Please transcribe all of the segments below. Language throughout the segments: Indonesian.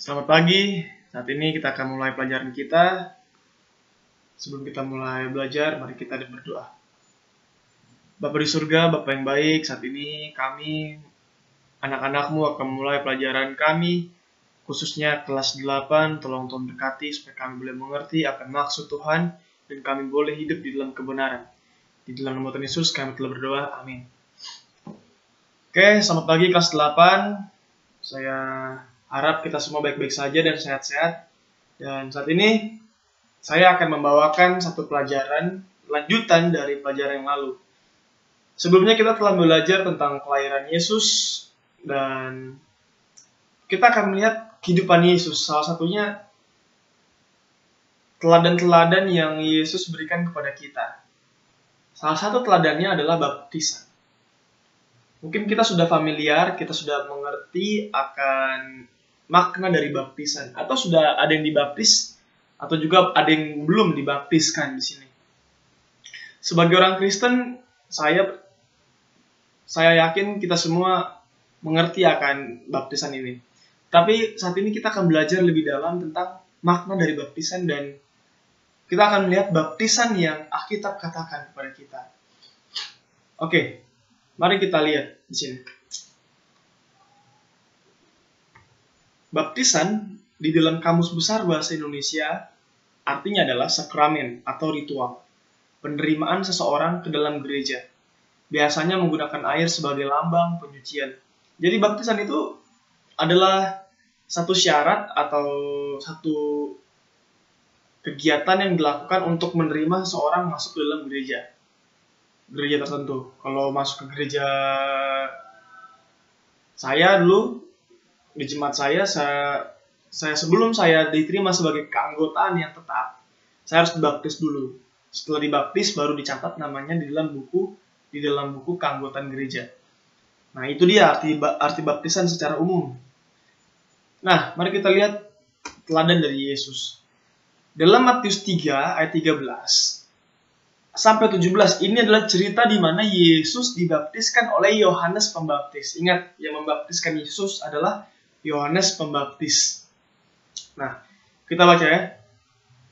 Selamat pagi, saat ini kita akan mulai pelajaran kita. Sebelum kita mulai belajar, mari kita berdoa. Bapa di surga, Bapa yang baik, saat ini kami, anak-anakmu akan mulai pelajaran kami, khususnya kelas 8, tolong Tuhan berkati supaya kami boleh mengerti akan maksud Tuhan, dan kami boleh hidup di dalam kebenaran. Di dalam nama Tuhan Yesus kami telah berdoa, amin. Oke, selamat pagi kelas 8. Saya harap kita semua baik-baik saja dan sehat-sehat. Dan saat ini saya akan membawakan satu pelajaran lanjutan dari pelajaran yang lalu. Sebelumnya kita telah belajar tentang kelahiran Yesus dan kita akan melihat kehidupan Yesus. Salah satunya teladan-teladan yang Yesus berikan kepada kita. Salah satu teladannya adalah baptisan. Mungkin kita sudah familiar, kita sudah mengerti akan makna dari baptisan, atau sudah ada yang dibaptis, atau juga ada yang belum dibaptiskan di sini. Sebagai orang Kristen, saya yakin kita semua mengerti akan baptisan ini. Tapi saat ini kita akan belajar lebih dalam tentang makna dari baptisan dan kita akan melihat baptisan yang Alkitab katakan kepada kita. Oke. Mari kita lihat di sini. Baptisan di dalam Kamus Besar Bahasa Indonesia artinya adalah sakramen atau ritual penerimaan seseorang ke dalam gereja. Biasanya menggunakan air sebagai lambang penyucian. Jadi baptisan itu adalah satu syarat atau satu kegiatan yang dilakukan untuk menerima seseorang masuk ke dalam gereja tertentu. Kalau masuk ke gereja saya dulu di jemaat saya sebelum saya diterima sebagai keanggotaan yang tetap, saya harus dibaptis dulu. Setelah dibaptis baru dicatat namanya di dalam buku keanggotaan gereja. Nah, itu dia arti baptisan secara umum. Nah, mari kita lihat teladan dari Yesus. Dalam Matius 3 ayat 13 sampai 17, ini adalah cerita di mana Yesus dibaptiskan oleh Yohanes Pembaptis. Ingat, yang membaptiskan Yesus adalah Yohanes Pembaptis. Nah, kita baca ya.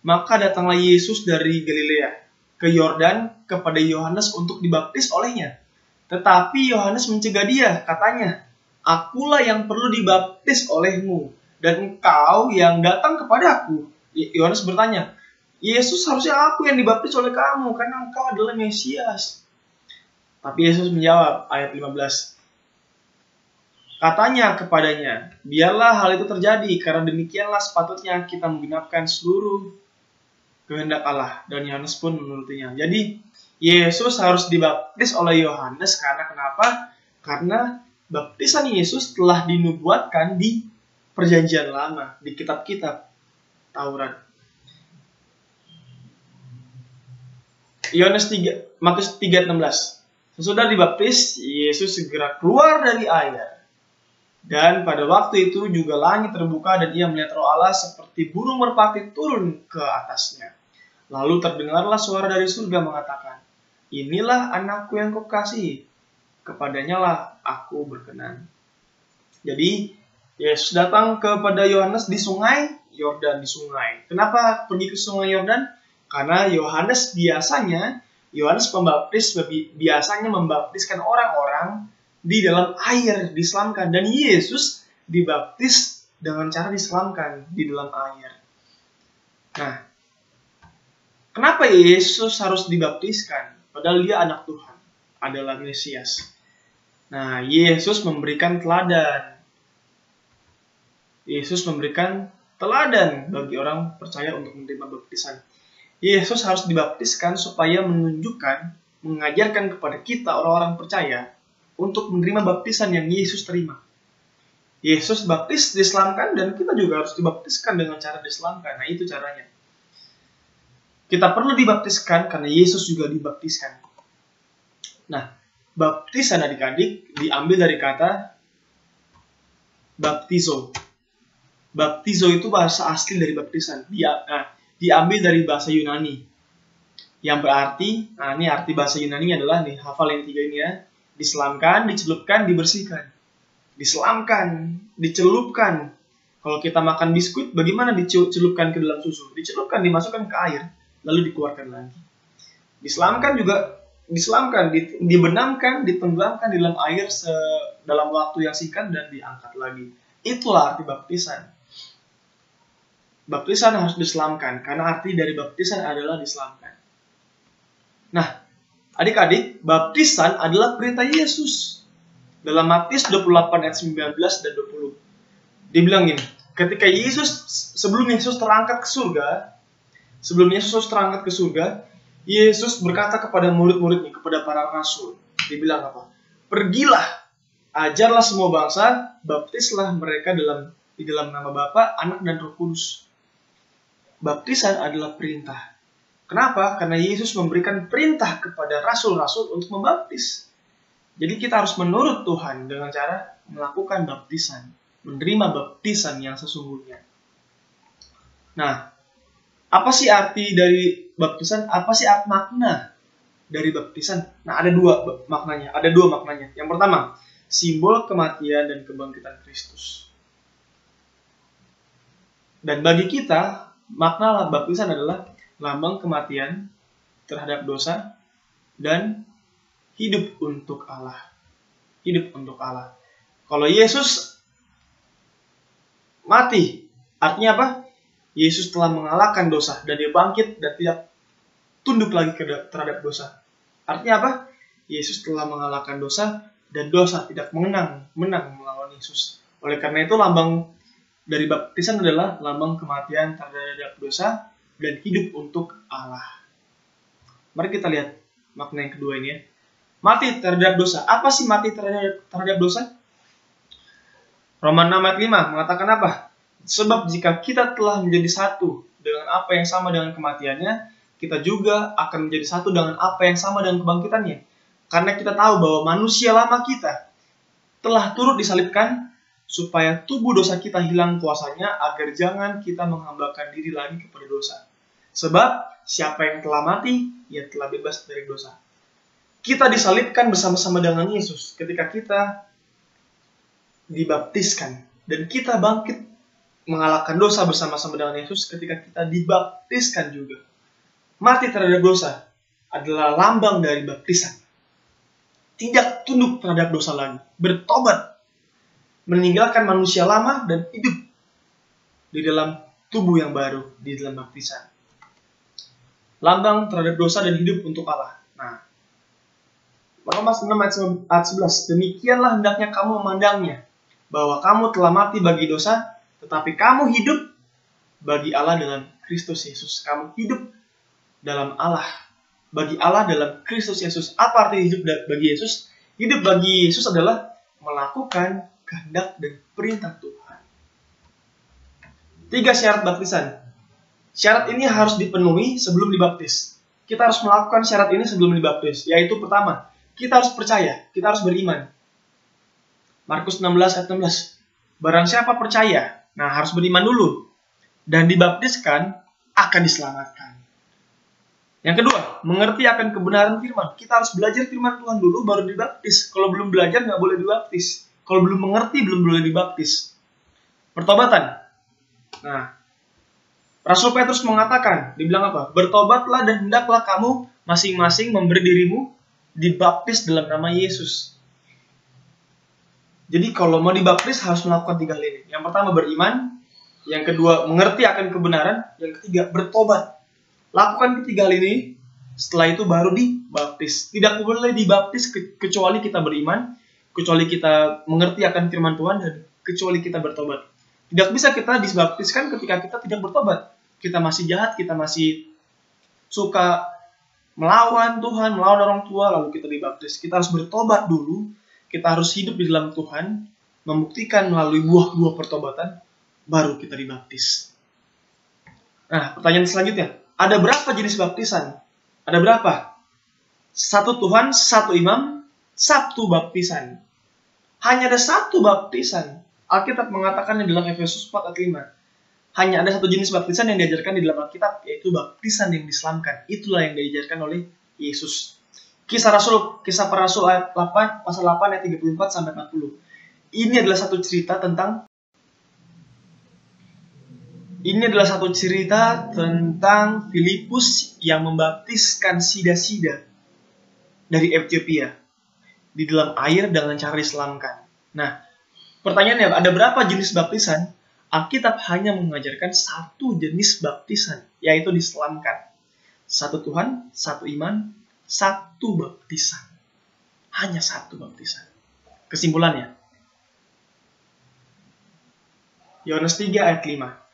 Maka datanglah Yesus dari Galilea ke Yordan kepada Yohanes untuk dibaptis olehnya. Tetapi Yohanes mencegah dia, katanya, "Akulah yang perlu dibaptis olehmu, dan engkau yang datang kepadaku." Yohanes bertanya, "Yesus, harusnya aku yang dibaptis oleh kamu, karena engkau adalah Mesias." Tapi Yesus menjawab, ayat 15. Katanya kepadanya, "Biarlah hal itu terjadi, karena demikianlah sepatutnya kita menggenapkan seluruh kehendak Allah." Dan Yohanes pun menurutinya. Jadi, Yesus harus dibaptis oleh Yohanes karena kenapa? Karena baptisan Yesus telah dinubuatkan di Perjanjian Lama, di kitab-kitab Taurat. Matius 3:16. Sesudah dibaptis, Yesus segera keluar dari air. Dan pada waktu itu juga langit terbuka dan ia melihat Roh Allah seperti burung merpati turun ke atasnya. Lalu terdengarlah suara dari surga mengatakan, "Inilah anakku yang kukasihi, kepadanya lah aku berkenan." Jadi, Yesus datang kepada Yohanes di sungai Yordan, di sungai. Kenapa pergi ke sungai Yordan? Karena Yohanes Pembaptis biasanya membaptiskan orang-orang di dalam air, diselamkan. Dan Yesus dibaptis dengan cara diselamkan di dalam air. Nah, kenapa Yesus harus dibaptiskan? Padahal dia anak Tuhan, adalah Mesias. Nah, Yesus memberikan teladan. Yesus memberikan teladan bagi orang percaya untuk menerima baptisan. Yesus harus dibaptiskan supaya mengajarkan kepada kita orang-orang percaya untuk menerima baptisan yang Yesus terima. Yesus baptis, diselamkan, dan kita juga harus dibaptiskan dengan cara diselamkan. Nah, itu caranya. Kita perlu dibaptiskan karena Yesus juga dibaptiskan. Nah, baptisan adik-adik diambil dari kata baptizo. Baptizo itu bahasa asli dari baptisan. Diambil dari bahasa Yunani. Yang berarti, ini arti bahasa Yunani adalah, hafal yang 3 ini ya. Diselamkan, dicelupkan, dibersihkan. Diselamkan, dicelupkan, Kalau kita makan biskuit, bagaimana dicelupkan ke dalam susu? Dicelupkan, dimasukkan ke air, lalu dikeluarkan lagi. Diselamkan juga, dibenamkan, ditenggelamkan di dalam air dalam waktu yang singkat dan diangkat lagi. Itulah arti baptisan. Baptisan harus diselamkan, karena arti dari baptisan adalah diselamkan. Nah, adik-adik, baptisan adalah perintah Yesus. Dalam Matius 28 ayat 19 dan 20. Dibilang gini, ketika sebelum Yesus terangkat ke surga, Yesus berkata kepada murid-muridnya, kepada para rasul. Dibilang apa? Pergilah, ajarlah semua bangsa, baptislah mereka di dalam nama Bapa, Anak, dan Roh Kudus. Baptisan adalah perintah. Kenapa? Karena Yesus memberikan perintah kepada rasul-rasul untuk membaptis. Jadi kita harus menurut Tuhan dengan cara melakukan baptisan. Menerima baptisan yang sesungguhnya. Nah, apa sih arti dari baptisan? Apa sih makna dari baptisan? Nah, ada dua maknanya. Yang pertama, simbol kematian dan kebangkitan Kristus. Dan bagi kita, makna baptisan adalah lambang kematian terhadap dosa dan hidup untuk Allah. Hidup untuk Allah. Kalau Yesus mati, artinya apa? Yesus telah mengalahkan dosa dan dia bangkit dan tidak tunduk lagi terhadap dosa. Artinya apa? Yesus telah mengalahkan dosa dan dosa tidak menang melawan Yesus. Oleh karena itu lambang dari baptisan adalah lambang kematian terhadap dosa dan hidup untuk Allah. Mari kita lihat makna yang kedua ini ya. Mati terhadap dosa. Apa sih mati terhadap dosa? Roma 6 ayat 5 mengatakan apa? Sebab jika kita telah menjadi satu dengan apa yang sama dengan kematiannya, kita juga akan menjadi satu dengan apa yang sama dengan kebangkitannya. Karena kita tahu bahwa manusia lama kita telah turut disalibkan supaya tubuh dosa kita hilang kuasanya, agar jangan kita menghambakan diri lagi kepada dosa. Sebab siapa yang telah mati, ia telah bebas dari dosa. Kita disalibkan bersama-sama dengan Yesus ketika kita dibaptiskan. Dan kita bangkit mengalahkan dosa bersama-sama dengan Yesus ketika kita dibaptiskan juga. Mati terhadap dosa adalah lambang dari baptisan. Tidak tunduk terhadap dosa lagi. Bertobat. Meninggalkan manusia lama dan hidup di dalam tubuh yang baru, di dalam baptisan. Lambang terhadap dosa dan hidup untuk Allah. Nah, Roma 6 ayat 11. Demikianlah hendaknya kamu memandangnya, bahwa kamu telah mati bagi dosa, tetapi kamu hidup bagi Allah dalam Kristus Yesus. Kamu hidup dalam Allah. Bagi Allah dalam Kristus Yesus. Apa arti hidup bagi Yesus? Hidup bagi Yesus adalah melakukan kehendak dan perintah Tuhan. 3 syarat baptisan. Syarat ini harus dipenuhi sebelum dibaptis. Kita harus melakukan syarat ini sebelum dibaptis. Yaitu pertama, kita harus percaya. Kita harus beriman. Markus 16 ayat 16. Barang siapa percaya, nah harus beriman dulu. Dan dibaptiskan, akan diselamatkan. Yang kedua, mengerti akan kebenaran firman. Kita harus belajar firman Tuhan dulu, baru dibaptis. Kalau belum belajar, nggak boleh dibaptis. Kalau belum mengerti, belum boleh dibaptis. Pertobatan. Nah, Rasul Petrus mengatakan, dibilang apa? Bertobatlah dan hendaklah kamu masing-masing memberi dirimu dibaptis dalam nama Yesus. Jadi kalau mau dibaptis harus melakukan 3 hal ini. Yang pertama beriman, yang kedua mengerti akan kebenaran, yang ketiga bertobat. Lakukan ketiga hal ini, setelah itu baru dibaptis. Tidak boleh dibaptis kecuali kita beriman, kecuali kita mengerti akan firman Tuhan, dan kecuali kita bertobat. Tidak bisa kita dibaptiskan ketika kita tidak bertobat. Kita masih jahat, kita masih suka melawan Tuhan, melawan orang tua, lalu kita dibaptis. Kita harus bertobat dulu. Kita harus hidup di dalam Tuhan, membuktikan melalui buah-buah pertobatan, baru kita dibaptis. Nah, pertanyaan selanjutnya, ada berapa jenis baptisan? Ada berapa? 1 Tuhan, 1 imam, 1 baptisan. Hanya ada 1 baptisan. Alkitab mengatakannya dalam Efesus 4 ayat 5. Hanya ada 1 jenis baptisan yang diajarkan di dalam Alkitab, yaitu baptisan yang diselamkan. Itulah yang diajarkan oleh Yesus. Kisah para Rasul ayat 8, pasal 8 ayat 34 sampai 40. Ini adalah satu cerita tentang Ini adalah satu cerita tentang Filipus yang membaptiskan sida-sida dari Ethiopia di dalam air dengan cara diselamkan. Nah, pertanyaannya, ada berapa jenis baptisan? Alkitab hanya mengajarkan satu jenis baptisan, yaitu diselamkan. Satu Tuhan, satu iman, satu baptisan. Hanya satu baptisan. Kesimpulannya, Yohanes 3 ayat 5.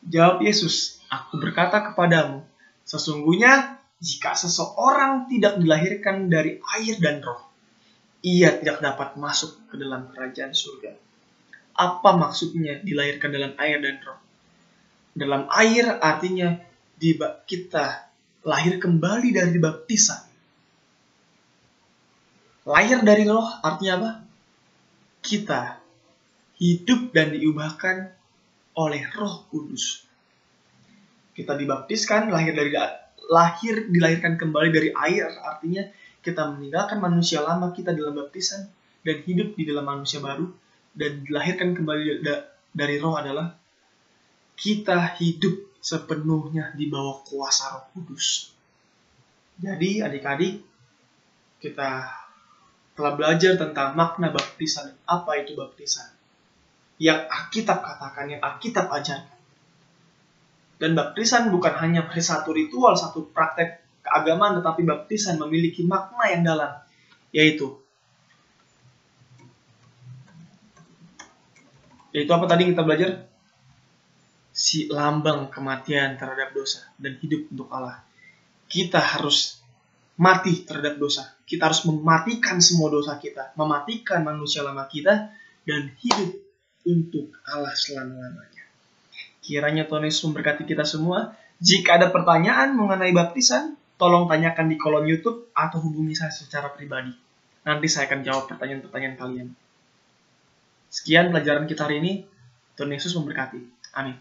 Jawab Yesus, aku berkata kepadamu, sesungguhnya jika seseorang tidak dilahirkan dari air dan roh, ia tidak dapat masuk ke dalam kerajaan surga. Apa maksudnya dilahirkan dalam air dan roh? Dalam air artinya kita lahir kembali dari baptisan. Lahir dari roh artinya apa? Kita hidup dan diubahkan oleh Roh Kudus. Kita dibaptiskan, dilahirkan kembali dari air, artinya kita meninggalkan manusia lama kita dalam baptisan dan hidup di dalam manusia baru, dan dilahirkan kembali dari roh adalah kita hidup sepenuhnya di bawah kuasa Roh Kudus. Jadi adik-adik, kita telah belajar tentang makna baptisan. Apa itu baptisan? Yang Alkitab katakan, yang Alkitab ajarkan. Dan baptisan bukan hanya satu ritual, satu praktek keagamaan, tetapi baptisan memiliki makna yang dalam, yaitu apa tadi kita belajar? Si lambang kematian terhadap dosa dan hidup untuk Allah. Kita harus mati terhadap dosa. Kita harus mematikan semua dosa kita, mematikan manusia lama kita, dan hidup untuk Allah selama-lamanya. Kiranya Tuhan Yesus memberkati kita semua. Jika ada pertanyaan mengenai baptisan, tolong tanyakan di kolom YouTube atau hubungi saya secara pribadi. Nanti saya akan jawab pertanyaan-pertanyaan kalian. Sekian pelajaran kita hari ini. Tuhan Yesus memberkati. Amin.